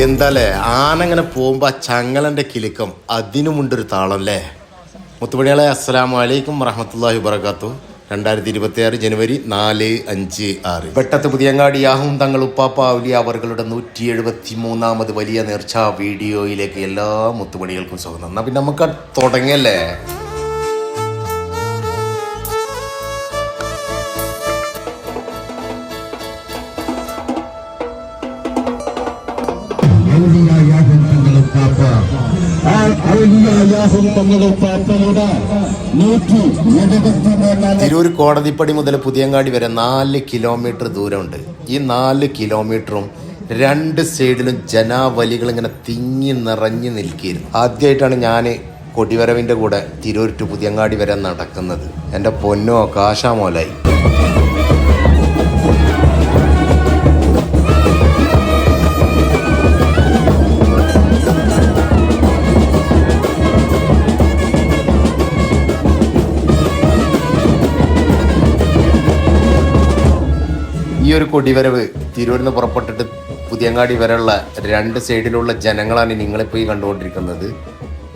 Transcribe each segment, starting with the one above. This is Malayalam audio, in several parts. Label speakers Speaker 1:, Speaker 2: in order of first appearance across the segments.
Speaker 1: എന്താല്ലേ ആനങ്ങനെ പോകുമ്പോ ആ ചങ്ങലന്റെ കിലുക്കം അതിനുമുണ്ടൊരു താളം അല്ലേ. മുത്തുമണികളെ അസ്സലാമു അലൈക്കും വറഹ്മത്തുള്ളാഹി വബറകാതുഹു. 2026 ജനുവരി 4, 5, 6 വെട്ടത്ത് പുതിയങ്ങാടി യാഹും തങ്ങൾ ഉപ്പാപ്പ ഔലിയ അവരുടെ 173ാമത് വലിയ നേർച്ച വീഡിയോയിലേക്ക് എല്ലാ മുത്തുമണികൾക്കും സ്വാഗതം. എന്നാ പിന്നെ നമുക്ക് തുടങ്ങിയല്ലേ. തിരൂർ കോടതിപ്പടി മുതൽ പുതിയങ്ങാടി വരെ 4 കിലോമീറ്റർ ദൂരമുണ്ട്. ഈ 4 കിലോമീറ്ററും 2 സൈഡിലും ജനാവലികൾ ഇങ്ങനെ തിങ്ങി നിറഞ്ഞു നിൽക്കുകയായിരുന്നു. ആദ്യമായിട്ടാണ് ഞാൻ കൊടിവരവിൻ്റെ കൂടെ തിരൂർ ടു പുതിയങ്ങാടി വരെ നടക്കുന്നത്. എൻ്റെ പൊന്നോ കാശാമോലായി. ഈ ഒരു കൊടിവരവ് തിരൂരിൽ നിന്ന് പുറപ്പെട്ടിട്ട് പുതിയങ്ങാടി വരെയുള്ള 2 സൈഡിലുള്ള ജനങ്ങളാണ് നിങ്ങളിപ്പോൾ ഈ കണ്ടുകൊണ്ടിരിക്കുന്നത്.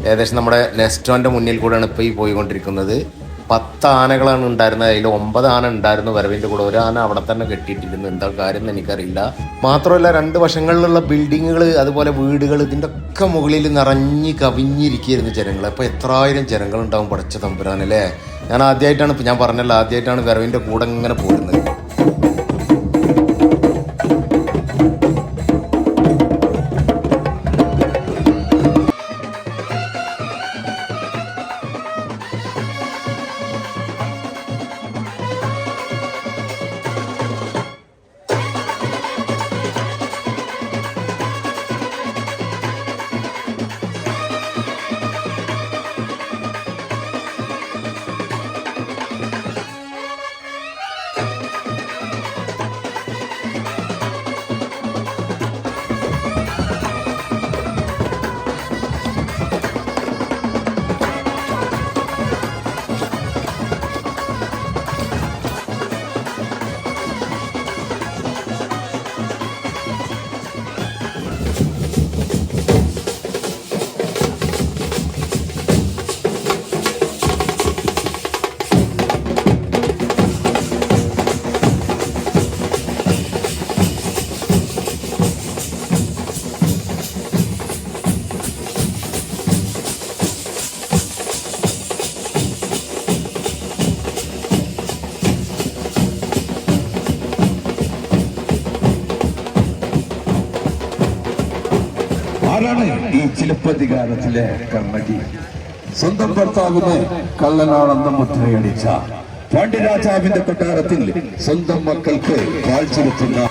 Speaker 1: ഏകദേശം നമ്മുടെ നെസ്റ്റോൻ്റെ മുന്നിൽ കൂടെയാണ് ഇപ്പോൾ ഈ പോയിക്കൊണ്ടിരിക്കുന്നത്. 10 ആനകളാണ് ഉണ്ടായിരുന്നത്. അതിൽ 9 ആന ഉണ്ടായിരുന്നു വരവിൻ്റെ കൂടെ. 1 ആന അവിടെ തന്നെ കെട്ടിയിട്ടിരുന്നു. എന്താ കാര്യം എന്ന് എനിക്കറിയില്ല. മാത്രമല്ല 2 വശങ്ങളിലുള്ള ബിൽഡിങ്ങുകൾ, അതുപോലെ വീടുകൾ, ഇതിൻ്റെ ഒക്കെ മുകളിൽ നിറഞ്ഞ് കവിഞ്ഞിരിക്കുകയായിരുന്നു ജനങ്ങൾ. അപ്പോൾ എത്രായിരം ജനങ്ങളുണ്ടാവും പടച്ച തമ്പുരാനല്ലേ. ഞാൻ പറഞ്ഞല്ലോ, ആദ്യമായിട്ടാണ് വരവിൻ്റെ കൂടെ ഇങ്ങനെ പോകുന്നത്.
Speaker 2: ആരാണ് ഈ ചിലപ്പതികാരത്തിലെ കർണകി? സ്വന്തം ഭർത്താവിന് കള്ളനാണെന്ന് മുദ്രയടിച്ച പാണ്ഡ്യരാജാവിന്റെ കൊട്ടാരത്തിൽ സ്വന്തം മക്കൾക്ക് കാഴ്ചവെത്തുന്ന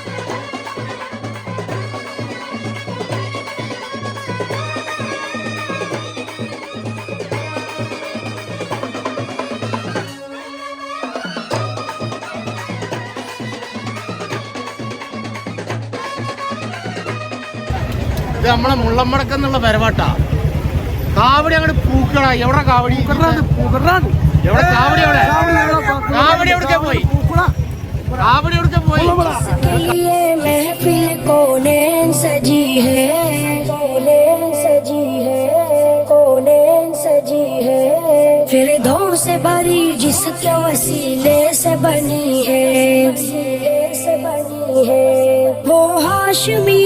Speaker 3: ഇത് നമ്മളെ മുള്ളമ്പടക്കെന്നുള്ള വരവാട്ടാ. കാവടി അങ്ങോട്ട് പൂക്കളാ. എവിടെ കാവടി? എവിടെ കാവടി? കാവടി എവിടെ പോയി? കാവടി എവിടെ പോയി?
Speaker 4: से भरी जिसके वसीले से बनी है वो हाशमी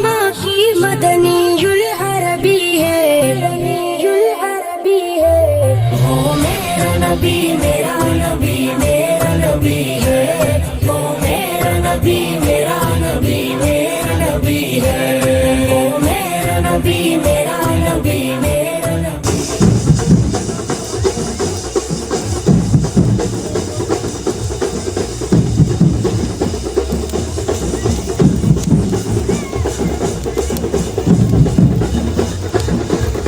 Speaker 4: माँ की मदनी युल अरबी है वो मेरा नबी मेरा नबी मेरा नबी है वो मेरा नबी मेरा नबी मेरा नबी है वो मेरा नबी मेरा नबी मेरा नबी.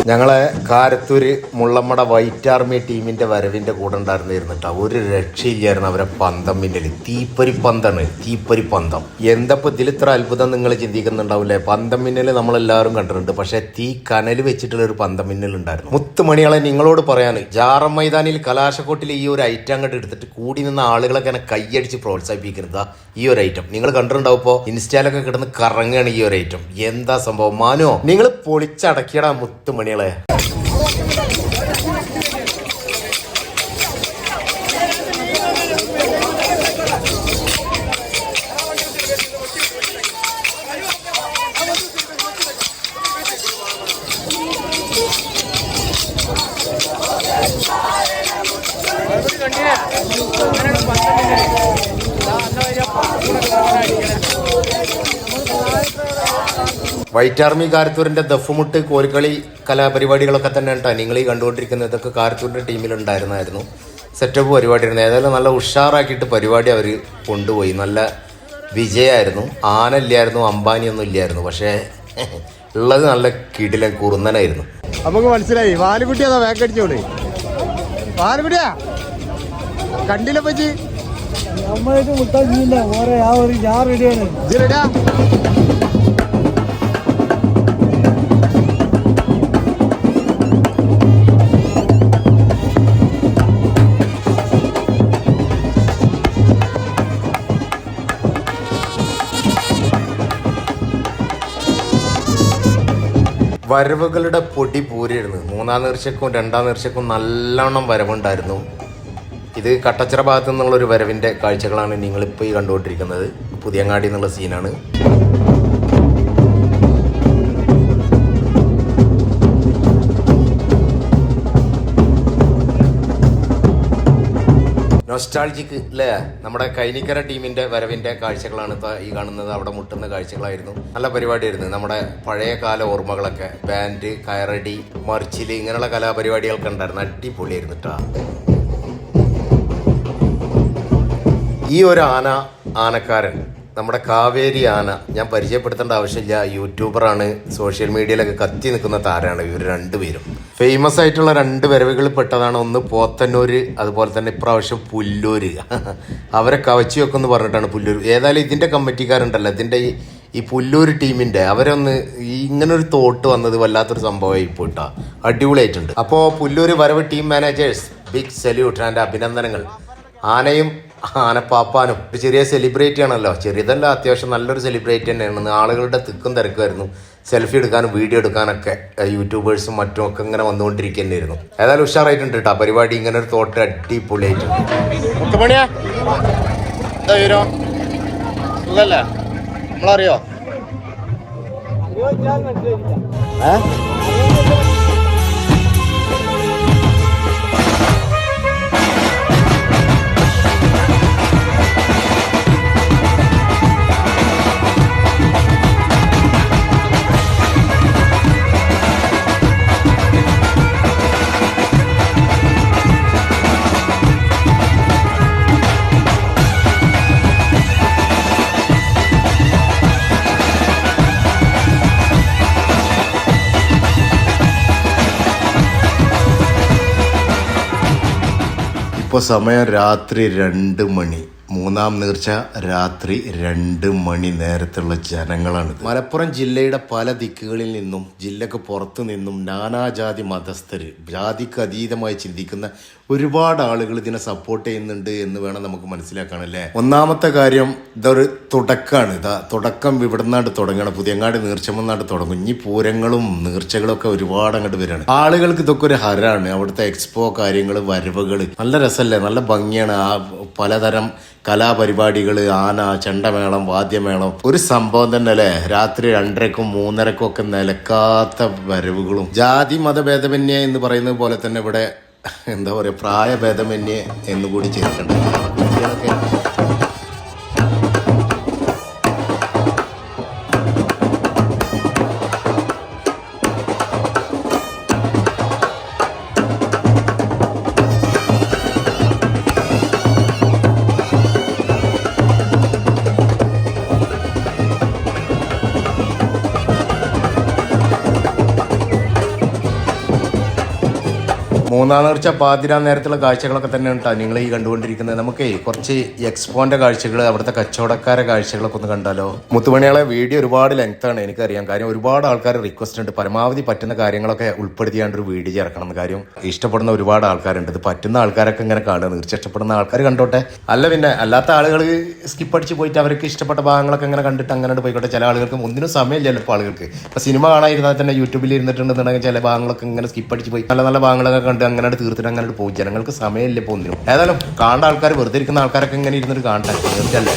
Speaker 1: ഞങ്ങളെ കാരത്തൂര് മുള്ളമ്മട വൈറ്റ് ആർമി ടീമിന്റെ വരവിന്റെ കൂടെ ഉണ്ടായിരുന്നിരുന്നു കേട്ടോ. ഒരു രക്ഷയില്ലായിരുന്നു അവരെ പന്തം പിന്നിൽ. തീപ്പൊരി പന്താണ്, തീപ്പൊരി പന്തം. എന്തപ്പോൾ ഇതിൽ ഇത്ര അത്ഭുതം നിങ്ങൾ ചിന്തിക്കുന്നുണ്ടാവില്ലേ? പന്തം മിന്നൽ നമ്മളെല്ലാവരും കണ്ടിട്ടുണ്ട്, പക്ഷെ തീ കനൽ വെച്ചിട്ടുള്ള ഒരു പന്തം മിന്നൽ ഉണ്ടായിരുന്നു. മുത്തുമണികളെ നിങ്ങളോട് പറയാൻ, ജാറം മൈതാനിൽ കലാശക്കോട്ടിൽ ഈ ഒരു ഐറ്റം അങ്ങോട്ട് എടുത്തിട്ട് കൂടി നിന്ന ആളുകളൊക്കെ എന്നെ കൈയടിച്ച് പ്രോത്സാഹിപ്പിക്കുന്നത് ഈ ഒരു ഐറ്റം നിങ്ങൾ കണ്ടിട്ടുണ്ടാവും. ഇപ്പോൾ ഇൻസ്റ്റയിലൊക്കെ കിടന്ന് കറങ്ങുകയാണ് ഈ ഒരു ഐറ്റം. എന്താ സംഭവം മാനോ, നിങ്ങൾ പൊളിച്ചടക്കിയടാ മുത്തുമണികളെ. വൈറ്റ് ആർമി കാരത്തൂരിന്റെ ദഫുമുട്ട് കോൽക്കളി കലാപരിപാടികളൊക്കെ തന്നെ കേട്ടോ നിങ്ങൾ ഈ കണ്ടുകൊണ്ടിരിക്കുന്നത്. ഇതൊക്കെ കാരത്തൂരിന്റെ ടീമിലുണ്ടായിരുന്നു. സെറ്റപ്പ് പരിപാടിയായിരുന്നു. ഏതായാലും നല്ല ഉഷാറാക്കിയിട്ട് പരിപാടി അവർ കൊണ്ടുപോയി. നല്ല വിജയമായിരുന്നു. ആന ഇല്ലായിരുന്നു, അംബാനിയൊന്നും ഇല്ലായിരുന്നു, പക്ഷേ ഉള്ളത് നല്ല കിടിലൻ കുറുന്നനായിരുന്നു.
Speaker 3: നമുക്ക് മനസ്സിലായി വാലുകുട്ടി അതാ വേക്കടിച്ചോളി. വാലുകുട്ടിയാ കണ്ടില്ല പറ്റി റെഡിയാ.
Speaker 1: വരവുകളുടെ പൊടി പൂരായിരുന്നു. 3-ാം നേർച്ചക്കും 2-ാം നേർച്ചക്കും നല്ലോണം വരവുണ്ടായിരുന്നു. ഇത് കട്ടച്ചിറ ഭാഗത്തു നിന്നുള്ളൊരു വരവിൻ്റെ കാഴ്ചകളാണ് നിങ്ങളിപ്പോൾ ഈ കണ്ടുകൊണ്ടിരിക്കുന്നത്. പുതിയങ്ങാടി എന്നുള്ള സീനാണ്. നൊസ്റ്റാൾജിക്ക് അല്ലേ, നമ്മുടെ കൈനിക്കര ടീമിന്റെ വരവിന്റെ കാഴ്ചകളാണ് ഇപ്പോൾ ഈ കാണുന്നത്. അവിടെ മുട്ടുന്ന കാഴ്ചകളായിരുന്നു. നല്ല പരിപാടിയായിരുന്നു. നമ്മുടെ പഴയ കാല ഓർമ്മകളൊക്കെ, ബാൻഡ്, കയറടി, മറിച്ചില്, ഇങ്ങനെയുള്ള കലാപരിപാടികളൊക്കെ ഉണ്ടായിരുന്നു. അടിപൊളിയായിരുന്നു കേട്ടോ. ഈ ഒരു ആനക്കാരൻ നമ്മുടെ കാവേരി ആന ഞാൻ പരിചയപ്പെടുത്തേണ്ട ആവശ്യമില്ല. യൂട്യൂബറാണ്, സോഷ്യൽ മീഡിയയിലൊക്കെ കത്തി നിൽക്കുന്ന താരമാണ് ഇവർ രണ്ടുപേരും. ഫേമസ് ആയിട്ടുള്ള 2 വരവുകളിൽ പെട്ടതാണ്. ഒന്ന് പോത്തന്നൂര്, അതുപോലെ തന്നെ ഇപ്രാവശ്യം പുല്ലൂര്. അവരെ കവച്ചു വെക്കെന്ന് പറഞ്ഞിട്ടാണ് പുല്ലൂർ. ഏതായാലും ഇതിൻ്റെ കമ്മിറ്റിക്കാരുണ്ടല്ലോ, ഇതിൻ്റെ ഈ പുല്ലൂർ ടീമിൻ്റെ അവരൊന്ന് ഇങ്ങനൊരു തോട്ട് വന്നത് വല്ലാത്തൊരു സംഭവമായി പോയിട്ടാ. അടിപൊളിയായിട്ടുണ്ട്. അപ്പോൾ പുല്ലൂർ വരവ് team managers, big salute and അഭിനന്ദനങ്ങൾ. ആനയും ആനപ്പാപ്പാനും ഒരു ചെറിയ സെലിബ്രിറ്റി ആണല്ലോ. ചെറിയതല്ല, അത്യാവശ്യം നല്ലൊരു സെലിബ്രിറ്റി തന്നെയാണ്. ആളുകളുടെ തിക്കും തിരക്കുമായിരുന്നു. സെൽഫി എടുക്കാനും വീഡിയോ എടുക്കാനൊക്കെ യൂട്യൂബേഴ്സും മറ്റും ഒക്കെ ഇങ്ങനെ വന്നുകൊണ്ടിരിക്കുന്നതായിരുന്നു. ഏതായാലും ഉഷാറായിട്ടുണ്ട് കേട്ടോ പരിപാടി. ഇങ്ങനെ ഒരു തോട്ട് അടിപൊളിയായിട്ടുണ്ട്.
Speaker 3: മുത്തുമണിയാ എന്താ വരോ സുഖല്ലേ? നമ്മളറിയോ?
Speaker 1: ഇപ്പോൾ സമയം രാത്രി 2 മണി. 3-ാം നേർച്ച രാത്രി 2 മണി നേരത്തുള്ള ജനങ്ങളാണ്. മലപ്പുറം ജില്ലയുടെ പല ദിക്കുകളിൽ നിന്നും ജില്ലക്ക് പുറത്തു നിന്നും നാനാജാതി മതസ്ഥര്, ജാതിക്ക് അതീതമായി ചിന്തിക്കുന്ന ഒരുപാട് ആളുകൾ ഇതിനെ സപ്പോർട്ട് ചെയ്യുന്നുണ്ട് എന്ന് വേണം നമുക്ക് മനസ്സിലാക്കാനല്ലേ. ഒന്നാമത്തെ കാര്യം, ഇതൊരു തുടക്കമാണ്. തുടക്കം ഇവിടുന്നാണ്ട് തുടങ്ങണം. പുതിയങ്ങാടി നീർച്ചമന്നാണ്ട് തുടങ്ങും. ഇനി പൂരങ്ങളും നീർച്ചകളും ഒക്കെ ഒരുപാട് അങ്ങോട്ട് വരികയാണ്. ആളുകൾക്ക് ഇതൊക്കെ ഒരു ഹരാണ്. അവിടുത്തെ എക്സ്പോ കാര്യങ്ങൾ, വരവുകൾ നല്ല രസമല്ലേ, നല്ല ഭംഗിയാണ്. ആ പലതരം കലാപരിപാടികൾ, ആന, ചെണ്ടമേളം, വാദ്യമേളം, ഒരു സംഭവം തന്നെ അല്ലേ. രാത്രി 2:30ക്കും 3:30ക്കും ഒക്കെ നിലക്കാത്ത വരവുകളും. ജാതി മതഭേദമന്യേ എന്ന് പറയുന്നത് പോലെ തന്നെ ഇവിടെ എന്താ പറയുക, പ്രായഭേദമന്യേ എന്നുകൂടി ചേർക്കേണ്ട കുട്ടികളൊക്കെ. മൂന്നാം നേർച്ച പാതിരാ നേരത്തുള്ള കാഴ്ചകളൊക്കെ തന്നെ ഉണ്ടാ നിങ്ങൾ ഈ കണ്ടുകൊണ്ടിരിക്കുന്നത്. നമുക്ക് കുറച്ച് എക്സ്പോന്റെ കാഴ്ചകൾ, അവിടുത്തെ കച്ചവടക്കാരെ കാഴ്ചകളൊക്കെ ഒന്ന് കണ്ടാലോ. മുത്തുമണികളെ വീഡിയോ ഒരുപാട് ലെങ്ത് ആണ് എനിക്കറിയാം. കാര്യം ഒരുപാട് ആൾക്കാർ റിക്വസ്റ്റ് ഉണ്ട് പരമാവധി പറ്റുന്ന കാര്യങ്ങളൊക്കെ ഉൾപ്പെടുത്തിയാണ്ട് ഒരു വീഡിയോ ചേർക്കണം എന്ന്. കാര്യം ഇഷ്ടപ്പെടുന്ന ഒരുപാട് ആൾക്കാരുണ്ട്. ഇത് പറ്റുന്ന ആൾക്കാരൊക്കെ ഇങ്ങനെ കാണുക, തീർച്ചയായും ഇഷ്ടപ്പെടുന്ന ആൾക്കാർ കണ്ടോട്ടെ. അല്ല പിന്നെ അല്ലാത്ത ആളുകൾ സ്കിപ്പ് അടിച്ച് പോയിട്ട് അവർക്ക് ഇഷ്ടപ്പെട്ട ഭാഗങ്ങളൊക്കെ ഇങ്ങനെ കണ്ടിട്ട് അങ്ങനെ പോയിക്കോട്ടെ. ചില ആളുകൾക്ക് ഒന്നിനും സമയമില്ലല്ലോ ഇപ്പോൾ ആളുകൾക്ക്. ഇപ്പോൾ സിനിമ കാണാതിരുന്നാൽ തന്നെ യൂട്യൂബിൽ ഇരുന്നിട്ടുണ്ടെന്നുണ്ടെങ്കിൽ ചില ഭാഗങ്ങളൊക്കെ ഇങ്ങനെ സ്കിപ്പ് അടിച്ച് പോയി നല്ല നല്ല ഭാഗങ്ങളൊക്കെ കണ്ട് അങ്ങനെ തീർത്തിട്ട് അങ്ങനെ പോകും. ജനങ്ങൾക്ക് സമയമില്ല ഇപ്പോൾ ഒന്നിനും. ഏതായാലും കാണേണ്ട ആൾക്കാർ, വെറുതെ ഇരിക്കുന്ന ആൾക്കാരൊക്കെ ഇങ്ങനെ ഇരുന്നിട്ട് കാണട്ടെ, തീർച്ചയല്ലേ.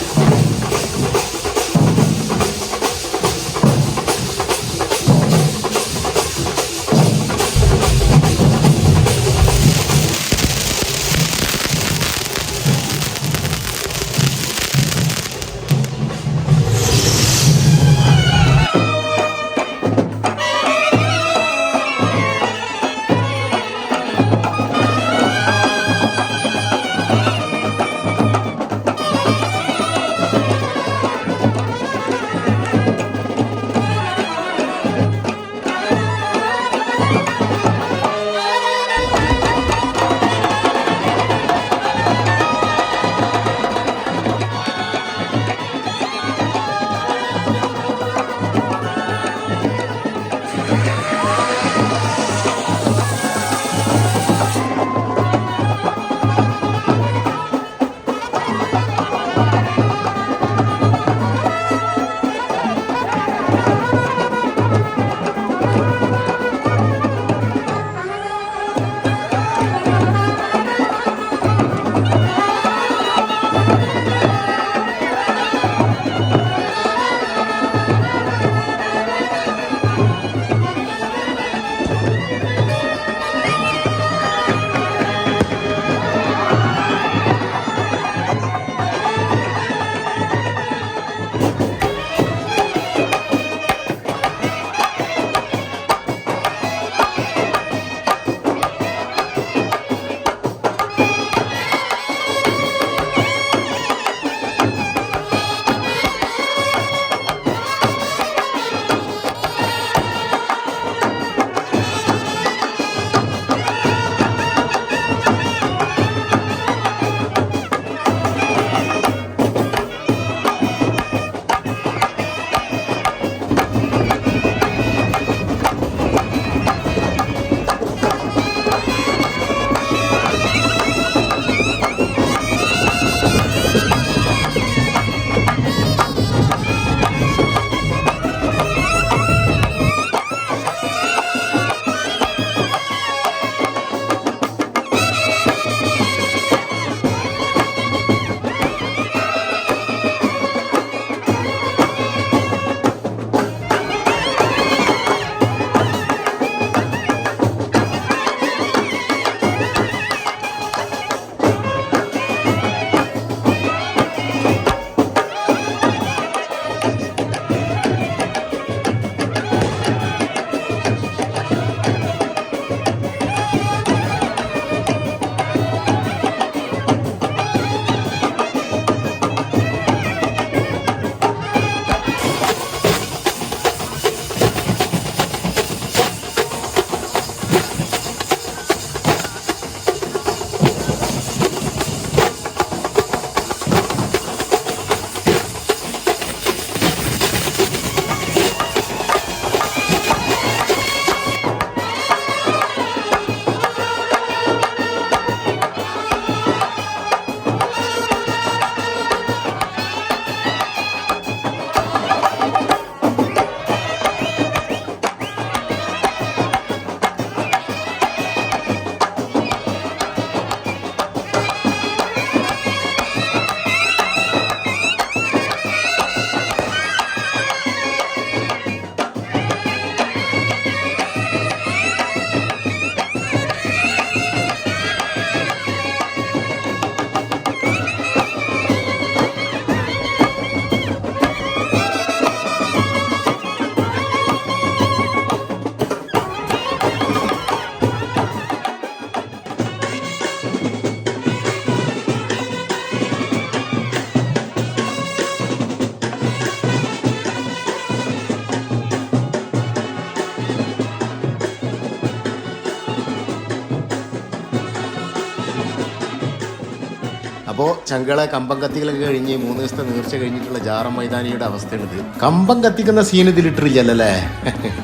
Speaker 1: അപ്പോൾ ചങ്കള കമ്പം കത്തികളൊക്കെ കഴിഞ്ഞ് 3 ദിവസത്തെ നേർച്ച കഴിഞ്ഞിട്ടുള്ള ജാറ മൈതാനിയുടെ അവസ്ഥയാണിത്. കമ്പം കത്തിക്കുന്ന സീൻ ഇതിൽ ഇട്ടില്ലല്ലേ?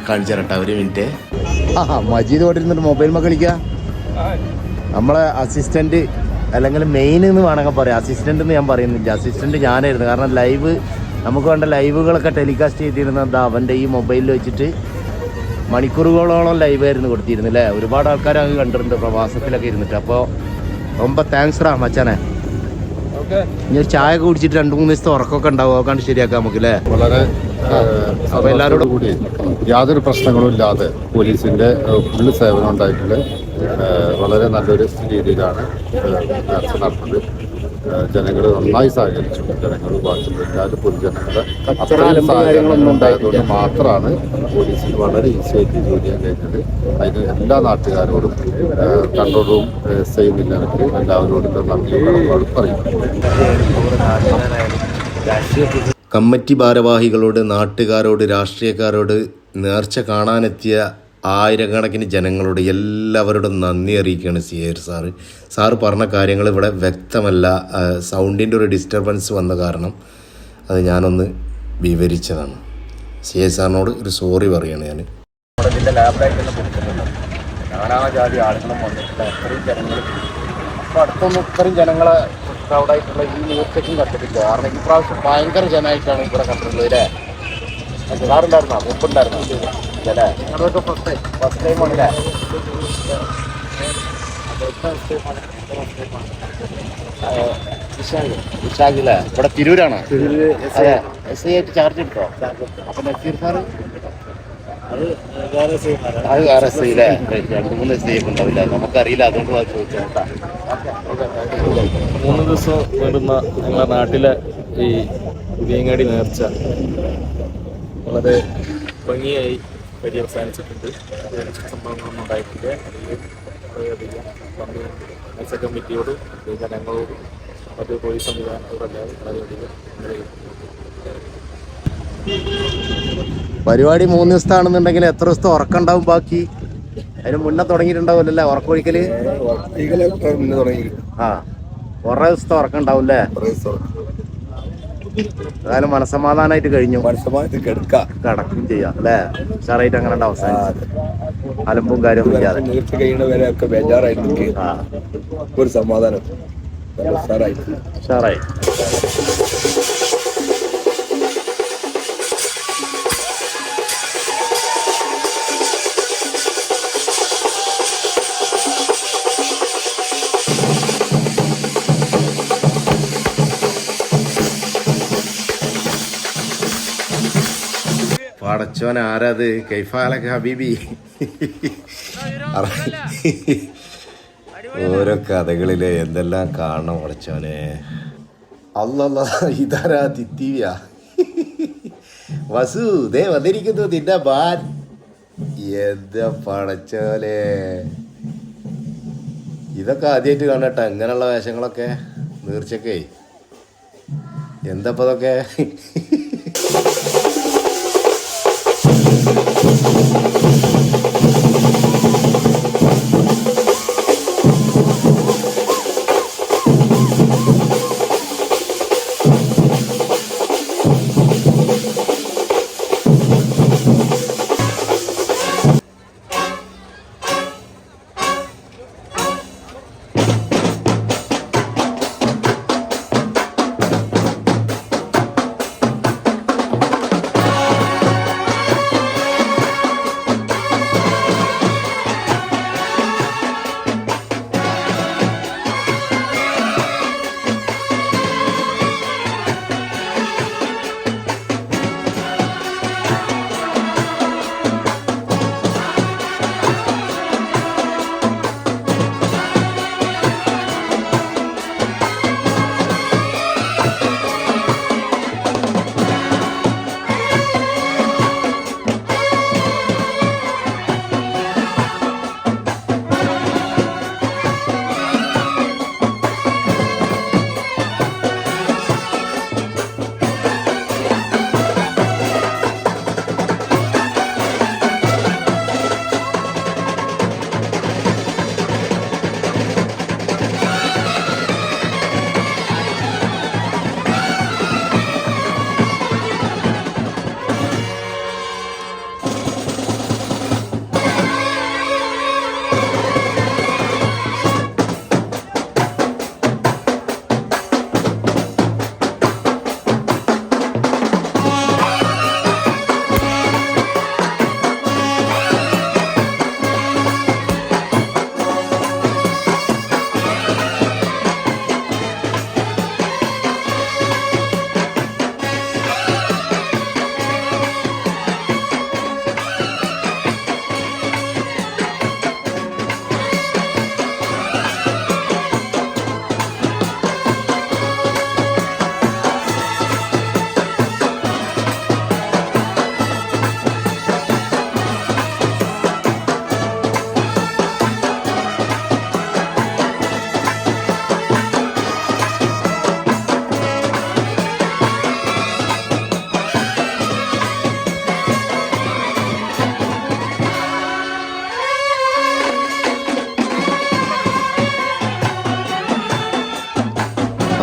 Speaker 1: കാണിച്ചു തരട്ടെ ഒരു മിനിറ്റ്. മജീദ് ഓടിരുന്നിട്ട് മൊബൈൽ കളിക്കുക. നമ്മളെ അസിസ്റ്റന്റ് അല്ലെങ്കിൽ മെയിൻ എന്ന് വേണമെങ്കിൽ പറയാം. അസിസ്റ്റന്റ് എന്ന് ഞാൻ പറയുന്നില്ല, അസിസ്റ്റന്റ് ഞാനായിരുന്നു. കാരണം ലൈവ് നമുക്ക് വേണ്ട ലൈവുകളൊക്കെ ടെലികാസ്റ്റ് ചെയ്തിരുന്നത് അവൻ്റെ ഈ മൊബൈലിൽ വെച്ചിട്ട് മണിക്കൂറുകളോളം ലൈവായിരുന്നു കൊടുത്തിരുന്നില്ലേ. ഒരുപാട് ആൾക്കാർ അത് കണ്ടിട്ടുണ്ട് പ്രവാസത്തിലൊക്കെ ഇരുന്നിട്ട്. അപ്പോൾ ரொம்ப താങ്ക്സ് മച്ചാനെ. ഇനി ഒരു ചായ ഒക്കെ കുടിച്ചിട്ട് 2-3 ദിവസത്തെ ഉറക്കമൊക്കെ ഉണ്ടാവും. അതൊക്കെ ശരിയാക്കാം നമുക്ക് അല്ലേ?
Speaker 5: വളരെ
Speaker 1: അപ്പോൾ എല്ലാവരോടും
Speaker 5: കൂടി യാതൊരു പ്രശ്നങ്ങളും ഇല്ലാതെ പോലീസിന്റെ ഫുള്ള് സേവനം ഉണ്ടായിട്ടുണ്ട്. വളരെ നല്ലൊരു രീതിയിലാണ് നേർച്ച നടന്നത്. ജനങ്ങൾ നന്നായി സഹകരിച്ചു. ജനങ്ങൾ ബാക്കിയുള്ള എല്ലാവരും പൊതുജനങ്ങളുടെ അത്രയും സഹകരണം ഉണ്ടായതുകൊണ്ട് മാത്രമാണ് പോലീസിന് വളരെ ഈസിയായിട്ട് ജോലി ചെയ്യാൻ കഴിഞ്ഞത്. അതിന് എല്ലാ നാട്ടുകാരോടും കൺട്രോളും ചെയ്യുന്നില്ലെങ്കിൽ എല്ലാവരോടും നന്ദി പറയും.
Speaker 1: കമ്മിറ്റി ഭാരവാഹികളോട്, നാട്ടുകാരോട്, രാഷ്ട്രീയക്കാരോട്, നേർച്ച കാണാനെത്തിയ ആയിരക്കണക്കിന് ജനങ്ങളോട് എല്ലാവരോടും നന്ദി അറിയിക്കുകയാണ് CIR സാറ്. സാറ് പറഞ്ഞ കാര്യങ്ങൾ ഇവിടെ വ്യക്തമല്ല. സൗണ്ടിൻ്റെ ഒരു ഡിസ്റ്റർബൻസ് വന്ന കാരണം അത് ഞാനൊന്ന് വിവരിച്ചതാണ്. CIR സാറിനോട് ഒരു സോറി പറയുകയാണ് ഞാൻ. ഇതിൻ്റെ ലാബിലായിട്ട് നാനാജാതി ആളുകളും വന്നിട്ടില്ല. അത്രയും ജനങ്ങൾ അപ്പോൾ അടുത്തൊന്നും ഇത്രയും ജനങ്ങളെ ക്രൗഡായിട്ടുള്ള ഈ നേർച്ചയ്ക്കും കണ്ടിട്ടില്ല. കാരണം ഈ പ്രാവശ്യം ഭയങ്കര ജനമായിട്ടാണ് ഇവിടെ കണ്ടിട്ടുള്ളത് അല്ലേ? സാറുണ്ടായിരുന്നോ? മുമ്പുണ്ടായിരുന്നോ അല്ലേ? നിങ്ങളൊക്കെ ഫസ്റ്റ് ടൈം ആണല്ലേ? വിശാഖില്ലേ? ഇവിടെ തിരൂരാണോ? അതെ. SI ആയിട്ട് ചാർജ് എടുത്തോ? അപ്പൊ നസീർ സാറ് അത് വേറെ SI അല്ലേ? 2-3 SI ഒക്കെ ഉണ്ടാവില്ല, നമുക്കറിയില്ല. അതുകൊണ്ട് ചോദിച്ചാൽ
Speaker 6: 3 ദിവസം വേണ്ടുന്ന ഞങ്ങളുടെ നാട്ടിലെ ഈ പുതിയങ്ങാടി നേർച്ച വളരെ ഭംഗിയായി പര്യവസാനിച്ചിട്ടുണ്ട്. സംഭവങ്ങളൊന്നും ഉണ്ടായിട്ടില്ല. വളരെയധികം നന്ദി നേർച്ച കമ്മിറ്റിയോടും ജനങ്ങളോടും മറ്റ് പോലീസ് സംവിധാനത്തോടെല്ലാം വളരെയധികം
Speaker 1: പരിപാടി 3 ദിവസത്താണെന്നുണ്ടെങ്കിൽ എത്ര ദിവസത്തെ ഉറക്കം ഉണ്ടാവും ബാക്കി? അതിന് മുന്നേ തുടങ്ങിയിട്ടുണ്ടാവില്ലല്ലേ ഉറക്കൊഴിക്കല്? ആ, കുറേ ദിവസത്തെ ഉറക്കം ഉണ്ടാവും അല്ലേ? ഏതായാലും മനസ്സമാധാനമായിട്ട് കഴിഞ്ഞു. കിടക്കും ചെയ്യാം അല്ലേ? ഉഷാറായിട്ട് അങ്ങനെ അവസാനിച്ചു. അലമ്പും കാര്യമൊന്നും ഇല്ലാതെ
Speaker 7: ഒരു സമാധാനം
Speaker 1: ഉഷാറായി. പടച്ചോൻ ആരാത്? കൈഫാലൊക്കെ ഹബീബി. ഓരോ കഥകളില് എന്തെല്ലാം കാണണം പടച്ചോനെ. അല്ലല്ല, ഇതാരാ? തിത്തിവിയാ വസു ദേ വന്നിരിക്കുന്നു നിന്റെ ബാൻ. എന്താ പടച്ചോനെ, ഇതൊക്കെ ആദ്യമായിട്ട് കാണട്ടെ ഇങ്ങനെയുള്ള വേഷങ്ങളൊക്കെ നേർച്ചൊക്കെ. എന്താപ്പ ഇതൊക്കെ?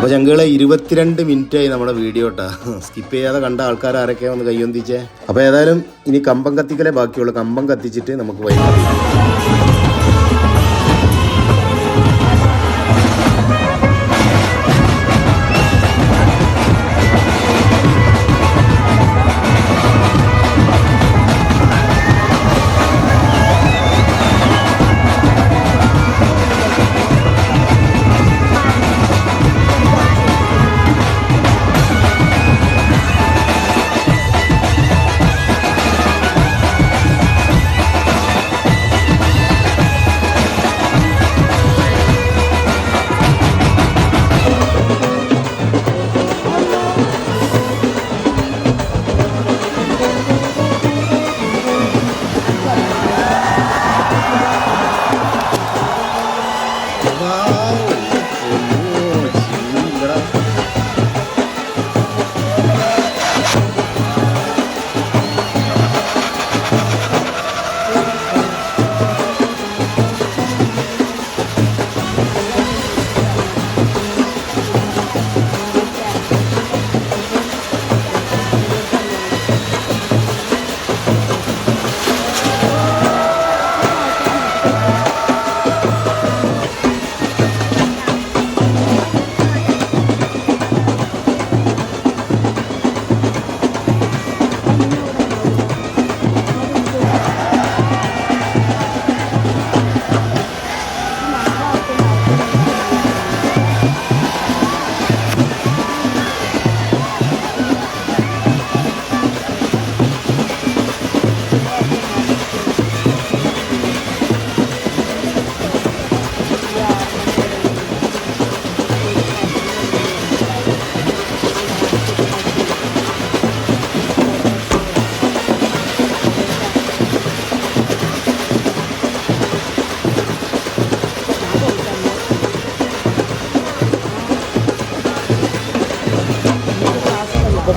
Speaker 1: അപ്പോൾ ചങ്കുകളെ 22 മിനിറ്റായി നമ്മുടെ വീഡിയോ കേട്ടോ. സ്കിപ്പ് ചെയ്യാതെ കണ്ട ആൾക്കാർ ആരൊക്കെയാണ് ഒന്ന് കയ്യൊന്തിച്ചേ. അപ്പോൾ ഏതായാലും ഇനി കമ്പം കത്തിക്കലേ ബാക്കിയുള്ളൂ. കമ്പം കത്തിച്ചിട്ട് നമുക്ക് വൈകുന്നേരം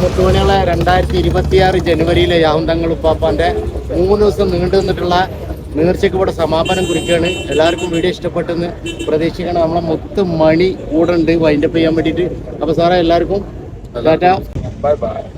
Speaker 3: മുത്തുമണികളെ 2026 ജനുവരിയിലെ യാഹുന്തങ്ങൾ ഉപ്പാപ്പാന്റെ 3 ദിവസം നീണ്ടു നിന്നിട്ടുള്ള നേർച്ചയ്ക്ക് ഇവിടെ സമാപനം കുറിക്കുകയാണ്. എല്ലാവർക്കും വീഡിയോ ഇഷ്ടപ്പെട്ടെന്ന് പ്രതീക്ഷിക്കണം. നമ്മളെ മുത്ത് മണി കൂടെ ഉണ്ട് വൈൻഡപ്പ് ചെയ്യാൻ വേണ്ടിയിട്ട്. അപ്പോൾ സാറേ എല്ലാവർക്കും ടാറ്റ.
Speaker 7: Bye bye.